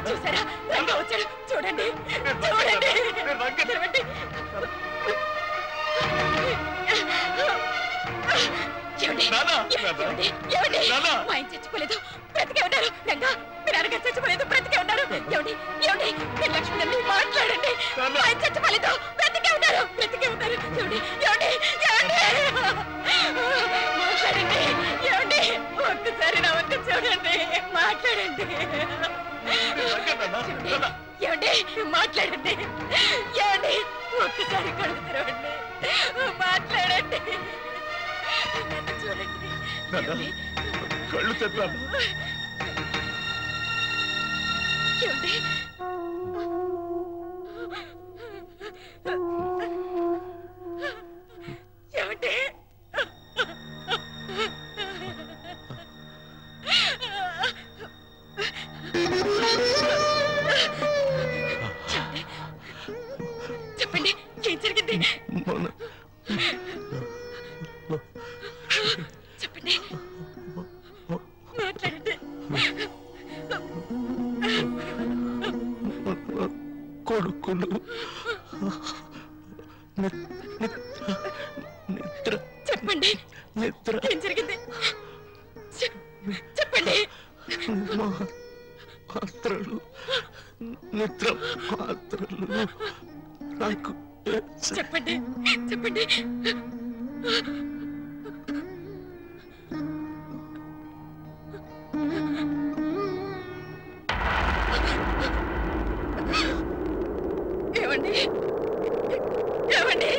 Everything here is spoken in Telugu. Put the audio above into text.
చూసారా రంగా వచ్చాడు చూడండి చూడండి మా ఆయన చచ్చిపోలేదు బ్రతికే ఉన్నారు రంగా మీరు అనగా చచ్చిపోలేదు బ్రతికే ఉన్నారు ఏమండి ఏమండి మీరు లక్ష్మి మాట్లాడండి మా ఆయన చచ్చిపోలేదు బ్రతికే ఉన్నారు ఏమండి ఏమండి ఏమండి మాట్లాడండి ఏమండి ఒక్కసారి నా వంక చూడండి మాట్లాడండి ఏమండి మాట్లాడండి ఏమండి ఒక్కసారి కళ్ళు తెరవండి మాట్లాడండి చూడండి కళ్ళు తెరవాలి ఏమండి ఏమండి చెప్పండి ఏం జరిగింది చెప్పండి మాట్లాడండి కొడుకులు నిద్ర చెప్పండి నిద్ర ఏం జరిగింది చెప్పండి మాత్రలు నిద్ర మాత్రలు నాకు చెప్పండి చెప్పండి ఏమండి ఏమండి